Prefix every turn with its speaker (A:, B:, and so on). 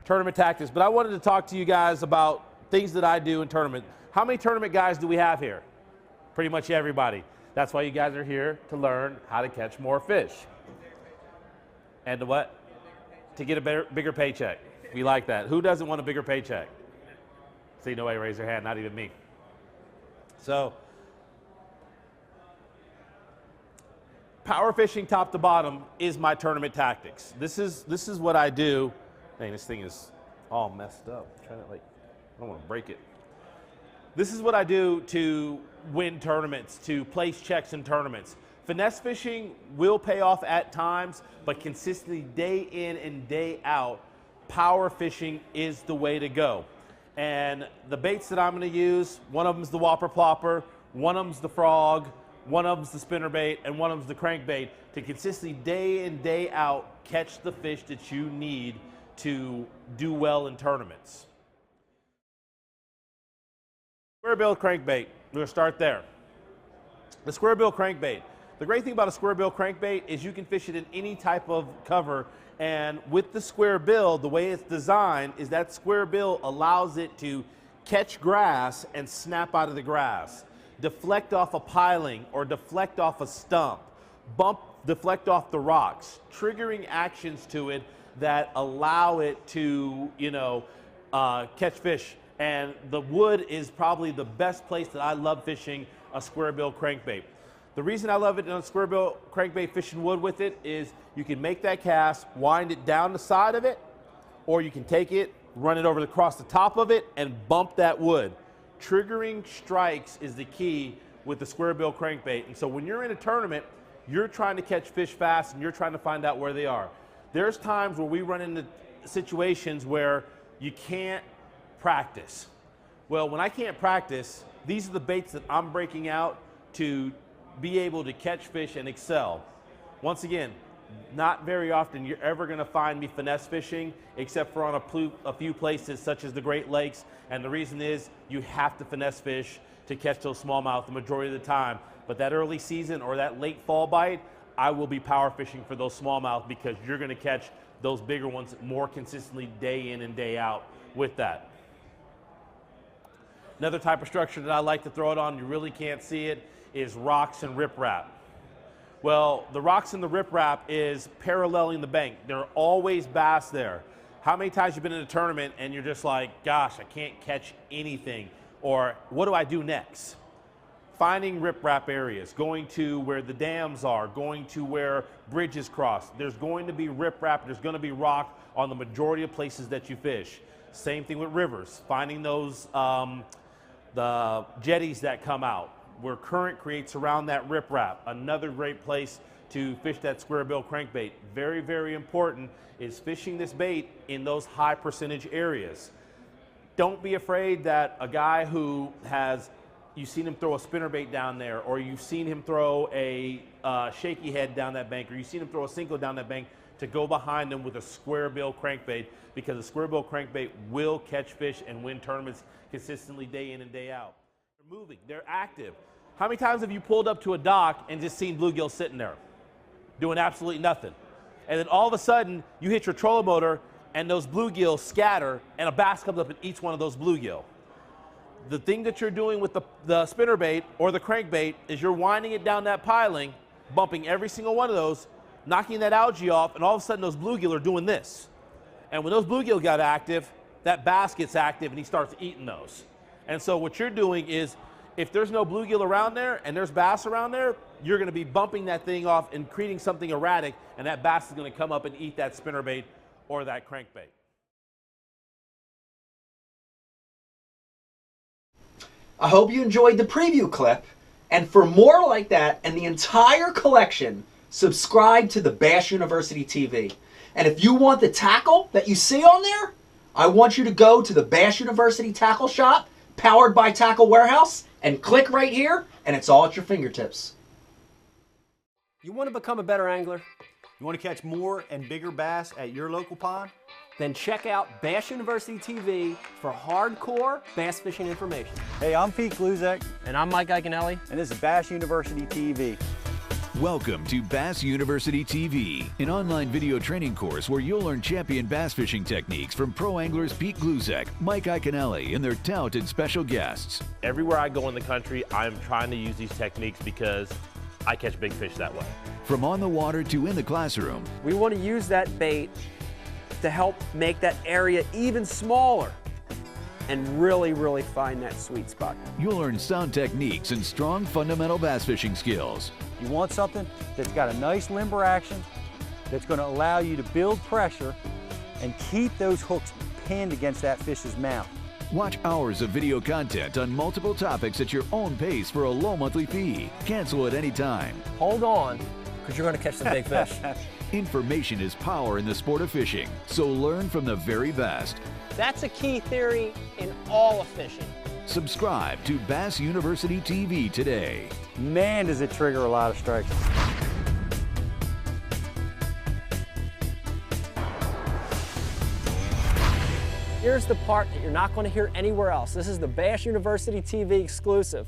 A: tournament tactics, but I wanted to talk to you guys about things that I do in tournament. How many tournament guys do we have here? Pretty much everybody. That's why you guys are here, to learn how to catch more fish. And to what? To get a bigger paycheck. We like that. Who doesn't want a bigger paycheck? See, nobody raise their hand, not even me. So, power fishing top to bottom is my tournament tactics. This is what I do. Dang, this thing is all messed up. I'm trying to, I don't want to break it. This is what I do to win tournaments, to place checks in tournaments. Finesse fishing will pay off at times, but consistently day in and day out, power fishing is the way to go. And the baits that I'm going to use, one of them is the whopper plopper, one of them is the frog, one of them is the spinnerbait, and one of them is the crankbait, to consistently day in, day out catch the fish that you need to do well in tournaments. Square bill crankbait, we're going to start there. The square bill crankbait. The great thing about a square bill crankbait is you can fish it in any type of cover, and with the square bill, the way it's designed is that square bill allows it to catch grass and snap out of the grass, deflect off a piling or deflect off a stump, deflect off the rocks, triggering actions to it that allow it to, catch fish. And the wood is probably the best place that I love fishing a square bill crankbait. The reason I love it on a square bill crankbait fishing wood with it is you can make that cast, wind it down the side of it, or you can take it, run it over across the top of it, and bump that wood. Triggering strikes is the key with the square bill crankbait. And so when you're in a tournament, you're trying to catch fish fast and you're trying to find out where they are. There's times where we run into situations where you can't practice. Well, when I can't practice, these are the baits that I'm breaking out to be able to catch fish and excel. Once again, not very often you're ever going to find me finesse fishing, except for on a few places such as the Great Lakes. And the reason is you have to finesse fish to catch those smallmouth the majority of the time. But that early season or that late fall bite, I will be power fishing for those smallmouth, because you're going to catch those bigger ones more consistently day in and day out with that. Another type of structure that I like to throw it on, you really can't see it, is rocks and riprap. Well, the rocks and the riprap is paralleling the bank. There are always bass there. How many times you've been in a tournament and you're just like, gosh, I can't catch anything, or what do I do next? Finding riprap areas, going to where the dams are, going to where bridges cross. There's going to be riprap, there's going to be rock on the majority of places that you fish. Same thing with rivers, finding those the jetties that come out, where current creates around that riprap. Another great place to fish that square bill crankbait. Very, very important is fishing this bait in those high percentage areas. Don't be afraid that a guy who has, you've seen him throw a spinnerbait down there, or you've seen him throw a shaky head down that bank, or you've seen him throw a single down that bank, to go behind him with a square bill crankbait, because a square bill crankbait will catch fish and win tournaments consistently day in and day out. They're moving, they're active. How many times have you pulled up to a dock and just seen bluegill sitting there doing absolutely nothing? And then all of a sudden you hit your trolling motor and those bluegill scatter and a bass comes up in each one of those bluegill. The thing that you're doing with the spinnerbait or the crankbait is you're winding it down that piling, bumping every single one of those, knocking that algae off, and all of a sudden those bluegill are doing this. And when those bluegill got active, that bass gets active and he starts eating those. And so what you're doing is, if there's no bluegill around there and there's bass around there, you're going to be bumping that thing off and creating something erratic, and that bass is going to come up and eat that spinnerbait or that crankbait.
B: I hope you enjoyed the preview clip, and for more like that and the entire collection, subscribe to the Bass University TV. And if you want the tackle that you see on there, I want you to go to the Bass University Tackle Shop, powered by Tackle Warehouse, and click right here, and it's all at your fingertips.
C: You want to become a better angler?
D: You want to catch more and bigger bass at your local pond?
C: Then check out Bass University TV for hardcore bass fishing information.
D: Hey, I'm Pete Gluzek.
C: And I'm Mike Iaconelli.
D: And this is Bass University TV.
E: Welcome to Bass University TV, an online video training course where you'll learn champion bass fishing techniques from pro anglers Pete Gluzek, Mike Iaconelli, and their talented special guests.
A: Everywhere I go in the country, I'm trying to use these techniques because I catch big fish that way.
E: From on the water to in the classroom,
C: We want to use that bait to help make that area even smaller and really find that sweet spot.
E: you'll learn sound techniques and strong fundamental bass fishing skills.
F: You want something that's got a nice limber action, that's going to allow you to build pressure and keep those hooks pinned against that fish's mouth.
E: Watch hours of video content on multiple topics at your own pace for a low monthly fee. Cancel at any time.
G: Hold on, because you're going to catch some big fish.
E: Information is power in the sport of fishing, so learn from the very best.
G: That's a key theory in all of fishing.
E: Subscribe to Bass University TV today.
F: Man, does it trigger a lot of strikes.
G: Here's the part that you're not going to hear anywhere else. This is the Bass University TV exclusive.